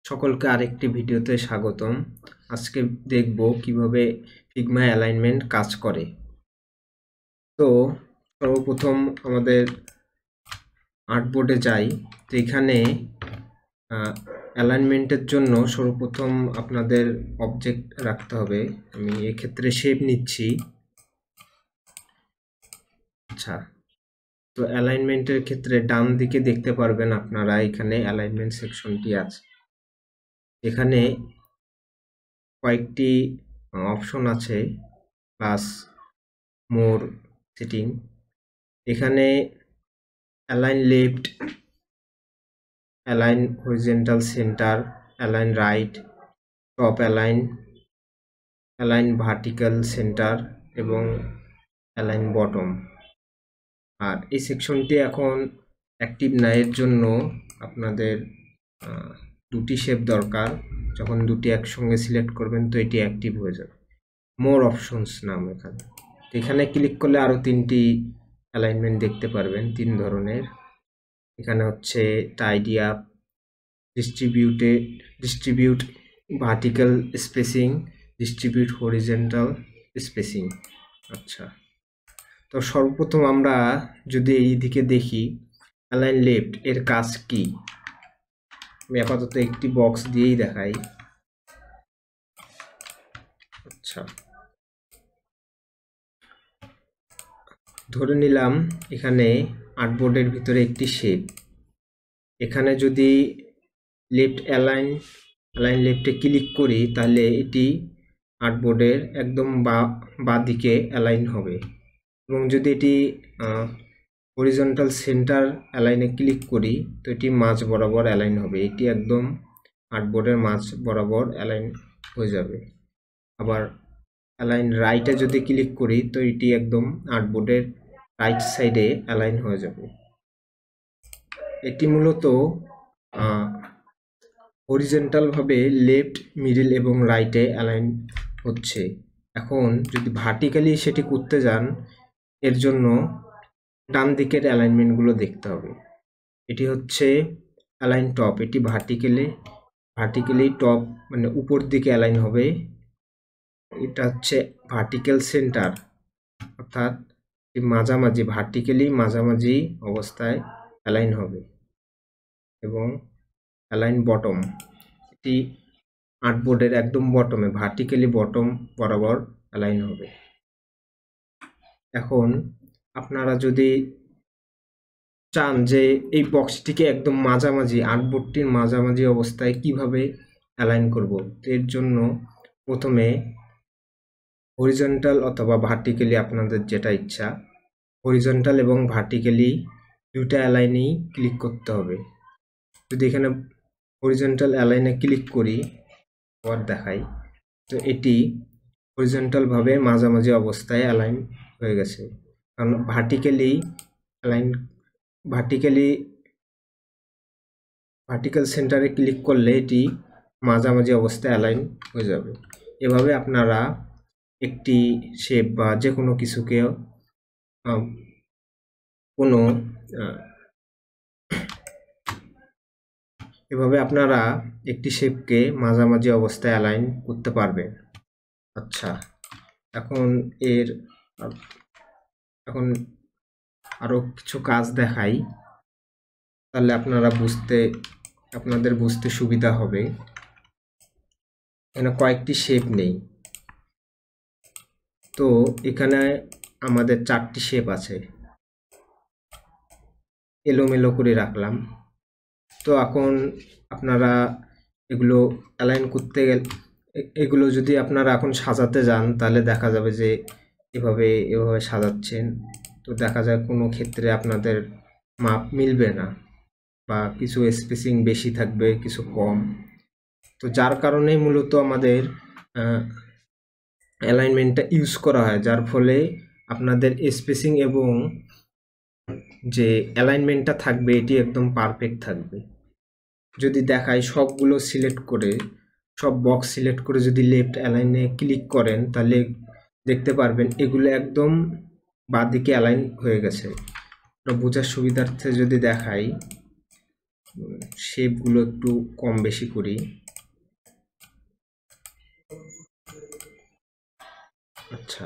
সকলকে আরেকটি ভিডিওতে স্বাগতম। আজকে দেখব কিভাবে ফিগমা অ্যালাইনমেন্ট কাজ করে। তো সর্বপ্রথম আমাদের আর্টবোর্ডে যাই। তো এখানে অ্যালাইনমেন্টের জন্য সর্বপ্রথম আপনাদের অবজেক্ট রাখতে হবে। আমি এক্ষেত্রে শেপ নিচ্ছি। আচ্ছা, তো অ্যালাইনমেন্টের ক্ষেত্রে ডান দিকে দেখতে পারবেন আপনারা এখানে অ্যালাইনমেন্ট সেকশনটি আছে। এখানে কয়েকটি অপশন আছে, প্লাস মোর সেটিং। এখানে align left, align horizontal centre, align right, top align, align vertical centre এবং অ্যালাইন বটম। আর এই সেকশনটি এখন অ্যাক্টিভ না, এর জন্য আপনাদের দুটি শেপ দরকার। যখন দুটি একসঙ্গে সিলেক্ট করবেন তো এটি অ্যাক্টিভ হয়ে যাবে। মোর অপশনস নাম এখানে ক্লিক করলে আরও তিনটি অ্যালাইনমেন্ট দেখতে পারবেন, তিন ধরনের। এখানে হচ্ছে tidy up, distribute vertical spacing, distribute horizontal spacing. আচ্ছা, তো সর্বপ্রথম আমরা যদি এই দিকে দেখি অ্যালাইন লেফট এর কাজ কি, আমি আপাতত একটি বক্স দিয়েই দেখাই। আচ্ছা, ধরে নিলাম এখানে আর্টবোর্ডের ভিতরে একটি শেপ। এখানে যদি লেফট অ্যালাইন লেফটে ক্লিক করি তাহলে এটি আর্টবোর্ডের একদম বাঁ দিকে অ্যালাইন হবে, এবং যদি এটি হরিজন্টাল সেন্টার অ্যালাইনে ক্লিক করি তো এটি মাঝ বরাবর অ্যালাইন হবে। এটি একদম আর্টবোর্ডের মাঝ বরাবর অ্যালাইন হয়ে যাবে। আবার অ্যালাইন রাইটে যদি ক্লিক করি তো এটি একদম আর্টবোর্ডের রাইট সাইডে অ্যালাইন হয়ে যাবে। এটি মূলত হরিজেন্টাল ভাবে লেফট, মিডল এবং রাইটে অ্যালাইন হচ্ছে। এখন যদি ভার্টিক্যালি সেটি করতে যান, এর জন্য ডান দিকের অ্যালাইনমেন্টগুলো দেখতে হবে। এটি হচ্ছে অ্যালাইন টপ, এটি ভার্টিক্যালি টপ মানে উপর দিকে অ্যালাইন হবে। এটা হচ্ছে ভার্টিক্যাল সেন্টার, অর্থাৎ মাঝামাঝি, ভার্টিক্যালি মাঝামাঝি অবস্থায় অ্যালাইন হবে। এবং অ্যালাইন বটম, এটি আর্টবোর্ডের একদম বটমে, ভার্টিক্যালি বটম বরাবর অ্যালাইন হবে। এখন আপনারা যদি চান যে এই বক্সটিকে একদম মাঝামাঝি, আর্টবোর্ডটির মাঝামাঝি অবস্থায় কিভাবে অ্যালাইন করব, এর জন্য প্রথমে হরিজন্টাল অথবা ভার্টিক্যালি, আপনাদের যেটা ইচ্ছা, হরিজন্টাল এবং ভার্টিক্যালি দুইটা অ্যালাইনেই ক্লিক করতে হবে। যদি এখানে হরিজন্টাল অ্যালাইনে ক্লিক করি, আবার দেখাই, তো এটি হরিজন্টালভাবে মাঝামাঝি অবস্থায় অ্যালাইন হয়ে গেছে। কারণ ভার্টিক্যাল সেন্টারে ক্লিক করলে এটি মাঝামাঝি অবস্থায় অ্যালাইন হয়ে যাবে। এভাবে আপনারা একটি শেপ বা যে কোনো কিছুকে এভাবে আপনারা একটি শেপকে মাঝামাঝি অবস্থায় অ্যালাইন করতে পারবেন। আচ্ছা, এখন আরো কিছু কাজ দেখাই, তাহলে আপনাদের বুঝতে সুবিধা হবে। এখানে কয়েকটি শেপ নেই, তো এখানে আমাদের 4টি শেপ আছে, এলোমেলো করে রাখলাম। তো এখন আপনারা এগুলো অ্যালাইন করতে গেলে, এগুলো যদি আপনারা এখন সাজাতে যান তাহলে দেখা যাবে যে এভাবে সাজাচ্ছেন, তো দেখা যায় কোনো ক্ষেত্রে আপনাদের মাপ মিলবে না, বা কিছু স্পেসিং বেশি থাকবে, কিছু কম। তো যার কারণে মূলত আমাদের অ্যালাইনমেন্টটা ইউজ করা হয়, যার ফলে আপনাদের স্পেসিং এবং যে অ্যালাইনমেন্টটা থাকবে এটি একদম পারফেক্ট থাকবে। যদি দেখাই, সবগুলো সিলেক্ট করে, সব বক্স সিলেক্ট করে যদি লেফট অ্যালাইনে ক্লিক করেন তাহলে দেখতে পারবেন এগুলো একদম বাঁ দিকে অ্যালাইন হয়ে গেছে। বোঝার সুবিধার্থে যদি দেখাই, শেপগুলো একটু কম বেশি করি। আচ্ছা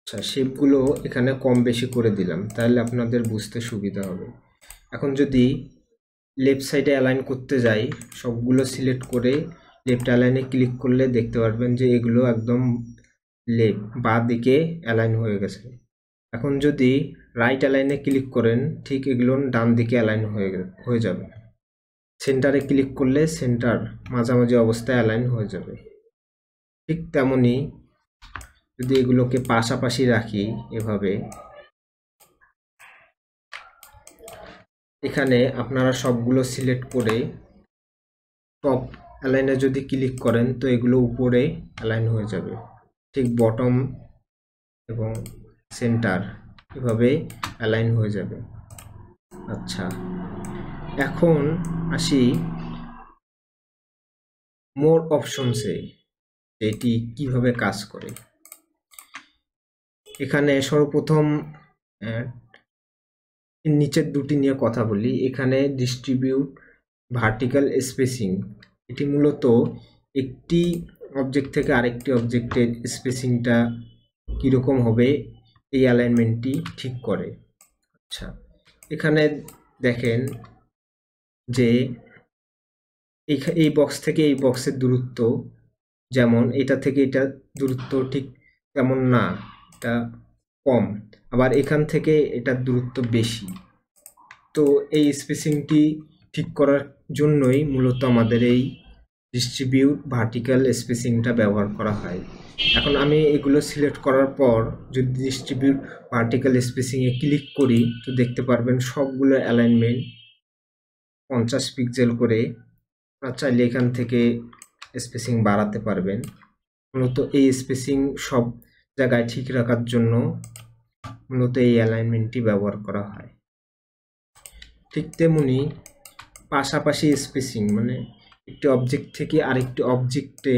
আচ্ছা, শেপগুলো এখানে কম বেশি করে দিলাম, তাহলে আপনাদের বুঝতে সুবিধা হবে। এখন যদি লেফট সাইডে অ্যালাইন করতে যাই, সবগুলো সিলেক্ট করে লেফট অ্যালাইনে ক্লিক করলে দেখতে পারবেন যে এগুলো একদম লেফট বাঁ দিকে অ্যালাইন হয়ে গেছে। এখন যদি রাইট অ্যালাইনে ক্লিক করেন, ঠিক এগুলো ডান দিকে অ্যালাইন হয়ে যাবে। সেন্টারে ক্লিক করলে সেন্টার মাঝামাঝি অবস্থায় অ্যালাইন হয়ে যাবে। ঠিক তেমনি যদি এগুলোকে পাশাপাশি রাখি এভাবে, এখানে আপনারা সবগুলো সিলেক্ট করে টপ অ্যালাইনে যদি ক্লিক করেন তো এগুলো উপরে অ্যালাইন হয়ে যাবে। ঠিক বটম এবং সেন্টার এভাবে অ্যালাইন হয়ে যাবে। আচ্ছা, এখন আসি মোর অপশনসে, এটি কিভাবে কাজ করে। এখানে সর্বপ্রথম নিচের দুটি নিয়ে কথা বলি। এখানে ডিস্ট্রিবিউট ভার্টিক্যাল স্পেসিং, এটি মূলত একটি অবজেক্ট থেকে আরেকটি অবজেক্টের স্পেসিংটা কীরকম হবে এই অ্যালাইনমেন্টটি ঠিক করে। আচ্ছা, এখানে দেখেন যে এই বক্স থেকে এই বক্সের দূরত্ব যেমন এটা থেকে এটা দূরত্ব ঠিক তেমন না, এটা কম, আবার এখান থেকে এটার দূরত্ব বেশি। তো এই স্পেসিংটি ঠিক করার জন্যই মূলত আমাদের এই ডিস্ট্রিবিউট ভার্টিক্যাল স্পেসিংটা ব্যবহার করা হয়। এখন আমি এগুলো সিলেক্ট করার পর যদি ডিস্ট্রিবিউট ভার্টিক্যাল স্পেসিংয়ে ক্লিক করি তো দেখতে পারবেন সবগুলো অ্যালাইনমেন্ট 50 পিক্সেল করে। আপনারা চাইলে এখান থেকে স্পেসিং বাড়াতে পারবেন। মূলত এই স্পেসিং সব জায়গায় ঠিক রাখার জন্য মূলত এই অ্যালাইনমেন্টটি ব্যবহার করা হয়। ঠিক তেমনি পাশাপাশি স্পেসিং, মানে একটি অবজেক্ট থেকে আরেকটি অবজেক্টে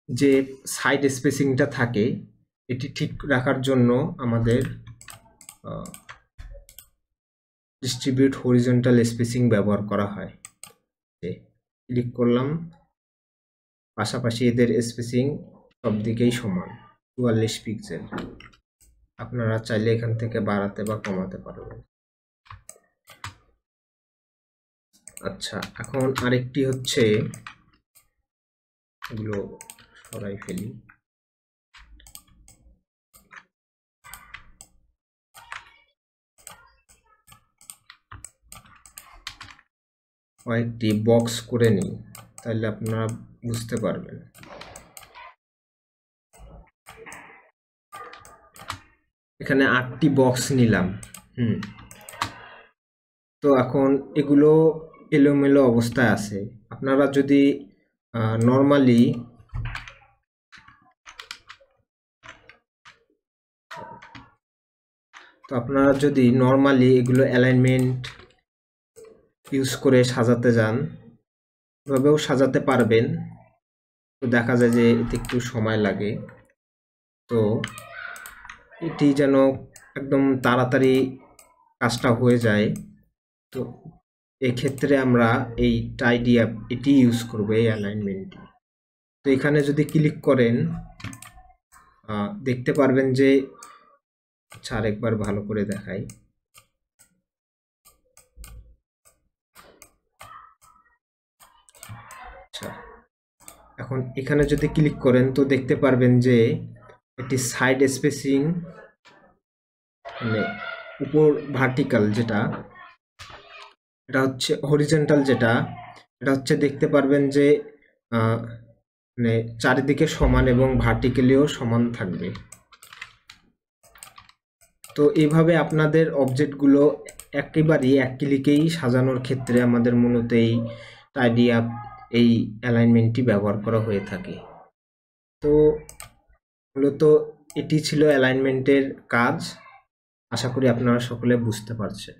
যে সাইড স্পেসিংটা থাকে এটি ঠিক রাখার জন্য আমাদের ডিস্ট্রিবিউট হরিজন্টাল স্পেসিং ব্যবহার করা হয়। ক্লিক করলাম, পাশাপাশি এদের স্পেসিং সব দিকেই সমান 44 পিক্সেল। আপনারা চাইলে এখান থেকে বাড়াতে বা কমাতে পারবেন। আচ্ছা, এখন আরেকটি হচ্ছে, এগুলো সরাই ফেলি। কয়েকটি বক্স করে নিই, তাহলে আপনারা বুঝতে পারবেন। এখানে 8টি বক্স নিলাম। তো এখন এগুলো এলোমেলো অবস্থায় আছে। আপনারা যদি নর্মালি এগুলো অ্যালাইনমেন্ট ইউজ করে সাজাতে যান, এভাবেও সাজাতে পারবেন। তো দেখা যায় যে এতে একটু সময় লাগে। তো এটি যেন একদম তাড়াতাড়ি কাজটা হয়ে যায়, তো এক্ষেত্রে আমরা এই টাইডি অ্যাপ এটি ইউজ করবো, এই অ্যালাইনমেন্টটি। তো এখানে যদি ক্লিক করেন দেখতে পারবেন যে, আচ্ছা আরেকবার ভালো করে দেখাই। আচ্ছা, এখন এখানে যদি ক্লিক করেন তো দেখতে পারবেন যে এটি সাইড স্পেসিং, মানে উপর ভার্টিক্যাল যেটা, এটা হচ্ছে হরিজন্টাল যেটা, এটা হচ্ছে দেখতে পারবেন যে মানে চারিদিকে সমান এবং ভার্টিক্যালিও সমান থাকবে। তো এইভাবে আপনাদের অবজেক্টগুলো একেবারেই এক ক্লিকেই সাজানোর ক্ষেত্রে আমাদের মূলত এই টাইডি অ্যাপ এই অ্যালাইনমেন্টটি ব্যবহার করা হয়ে থাকে। তো মূলত এটি ছিল অ্যালাইনমেন্টের কাজ। আশা করি আপনারা সকলে বুঝতে পারছেন।